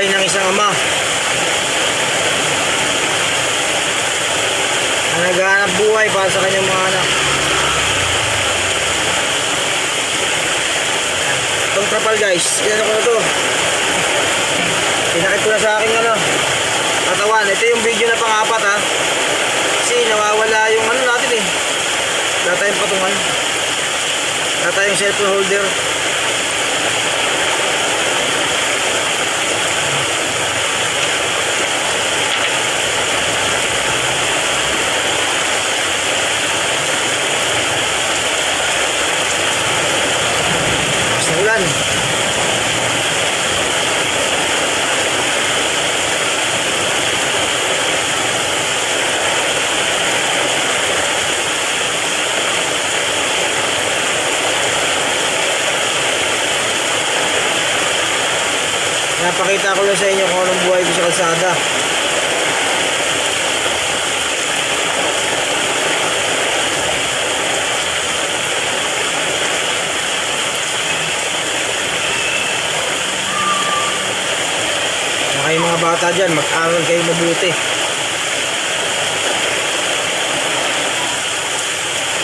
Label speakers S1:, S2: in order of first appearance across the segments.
S1: buhay ng isang ama na naghahanap buhay para sa kanyang mga anak. Itong trapal guys, inano ko na to, pinakit ko na sa aking katawan. Ito yung video na pang-apat ha, kasi nawawala yung natin eh, wala tayong patungan, wala tayong cellphone holder. Ulan. Napakita ko lang sa inyo kung anong buhay ko sa kalsada. Mga bata dyan, mag-aral kayo mabuti.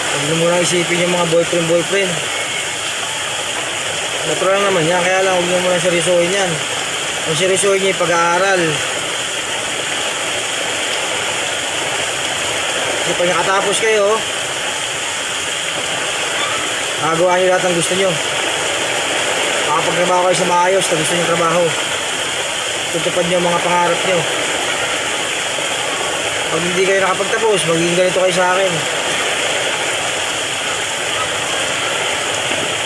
S1: Huwag nyo muna isipin yung mga boyfriend. Natural naman yan, kaya lang huwag nyo muna seryosohin yan. Ang seryosohin nyo yung pag-aaral. Kasi pag nakatapos kayo, magagawa nyo lahat ng gusto nyo. Makapagtrabaho kayo sa maayos na gusto nyo trabaho. Tutupad nyo mga pangarap nyo. Pag hindi kayo nakapagtapos, magiging ganito kayo sa akin.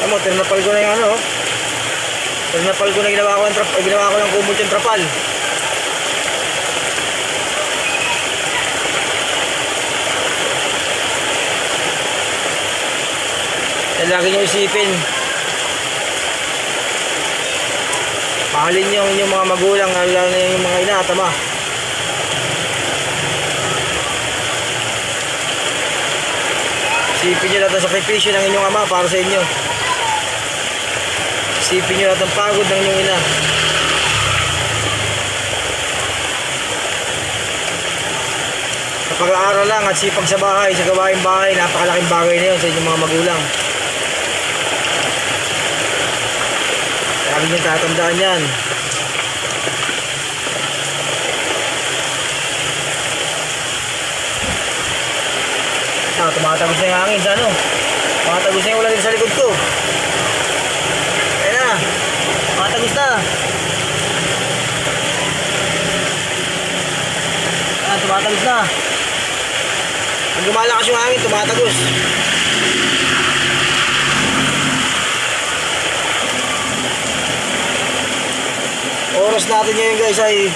S1: Tama, tinapal ko na yung tinapal ko na ginawa ko ng kumot yung trapal. Lagi nyo isipin, mahalin nyo ang inyong mga magulang, lalo na yung mga ina at ama. Isipin nyo lahat ng sakripisyo ng inyong ama para sa inyo. Isipin nyo lahat ng pagod ng inyong ina. Sa pag-aaral lang at sipag sa bahay, sa gawaing bahay, napakalaking bagay na yun sa inyong mga magulang. Lagi nyo tatandaan yan. Tumatagos na yung hangin sa tumatagos na yung ulan dito sa likod ko. Ayan na, tumatagos na. Ayan, tumatagos na. Pag lumalakas yung hangin, tumatagos. Oras natin ngayon guys ay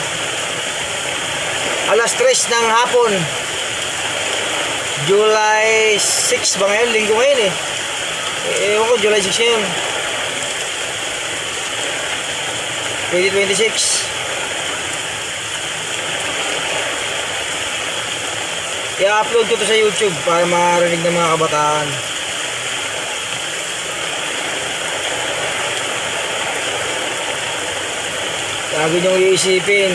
S1: alas 3 ng hapon, July 6 ba ngayon? Linggo ngayon eh. Ewan ko, July 6 ngayon, 2026. I-upload ko to sa YouTube para marinig ng mga kabataan. Lagi niyong iisipin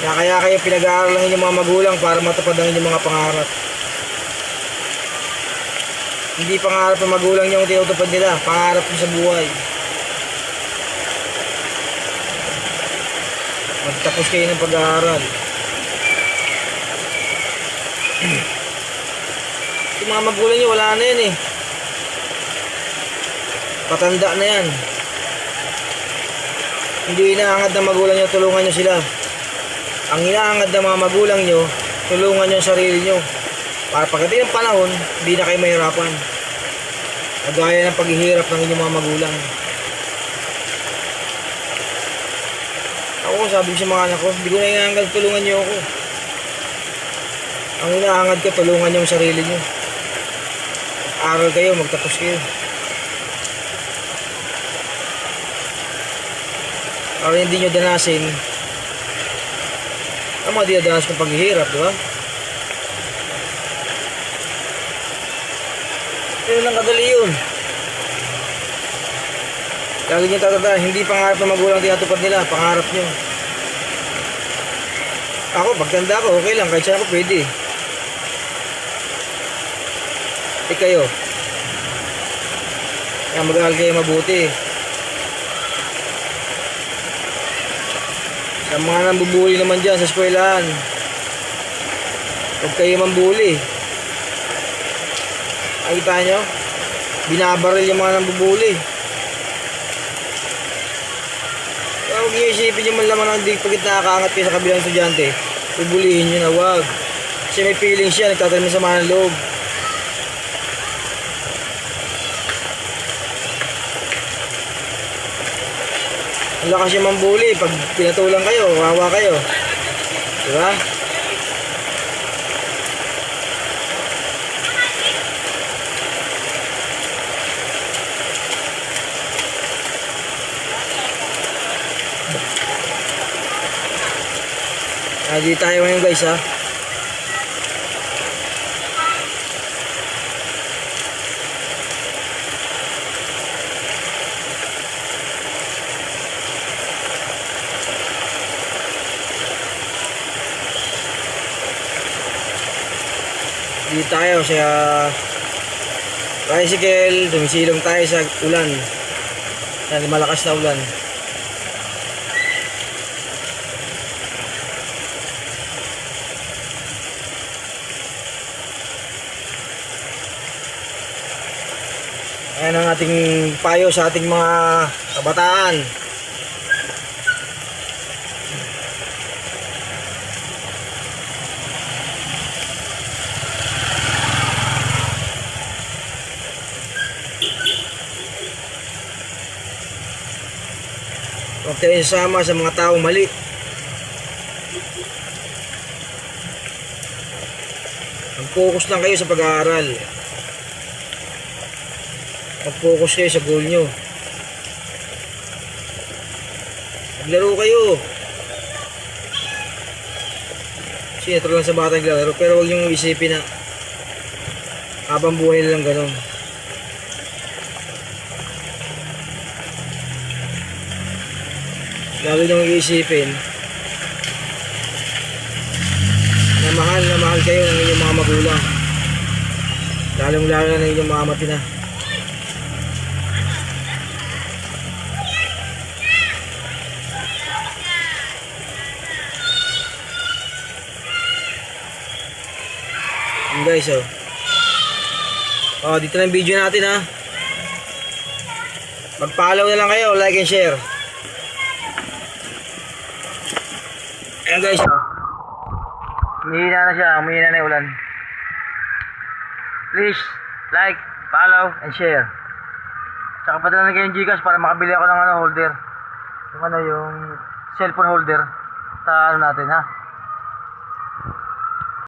S1: na kaya kayo pinag-aaral ng inyong mga magulang para matupad ang inyong mga pangarap. Hindi pangarap ng magulang niyo ang tinutupad nila, pangarap niyo sa buhay. Magtapos kayo ng pag-aaral. Yung mga magulang niyo, wala na yan eh. Patanda na yan. Hindi inaangad ng magulang nyo, tulungan nyo sila. Ang inaangad ng mga magulang nyo, tulungan nyo ang sarili nyo. Para pagdating ng panahon, hindi na kayo mahirapan. Kagaya ng paghihirap ng inyong mga magulang. Ako, sabi ko sa mga anak ko, hindi ko na inaangad, tulungan nyo ako. Ang inaangad ko, tulungan nyo ang sarili nyo. Aral kayo, magtapos kayo. Para hindi nyo danasin ang mga dinadanas kong paghihirap, di ba? Pero lang kadali yun. Lagi nyo tatandaan, hindi pangarap ng magulang tinatupad nila, pangarap nyo. Ako, pagtanda ko, okay lang, kahit saan ako pwede. Kayo, kaya mag-aaral kayo mabuti. Sa mga nambubuli naman dyan sa eskwelahan, huwag kayo mambuli. Nakita nyo? Binabaril yung mga nambubuli. Kaya huwag nyo isipin yung malaman ng di pagit nakakaangat kayo sa kabilang estudyante. Bubulihin nyo na, wag. Kasi may feelings siya, nagtatanim sa mga ng loob. Ang lakas yung mambuli pag pinatulang kayo, kawawa kayo. Diba? Di tayo ngayon guys ha. Di tayo sa tricycle, tumisilong tayo sa ulan. Yan, malakas na ulan. Ayan ang ating payo sa ating mga kabataan. Huwag kayo sasama sa mga taong mali. Mag-focus lang kayo sa pag-aaral. Mag-focus kayo sa goal nyo. Maglaro kayo. Kasi natural lang sa bata naglaro. Pero huwag nyo isipin na habang buhay na lang ganun. Lalo nyo iisipin na mahal kayo ng inyong mga magulang. Lalong lalo na ng inyong mga matina. Guys, dito na yung video natin ha. Mag-follow na lang kayo, like and share. Ayan guys, umihina na siya, umihina na yung ulan. Please, like, follow, and share. Tsaka padala na kayo yung Gcash para makabili ako ng holder. Yung yung cellphone holder sa natin ha.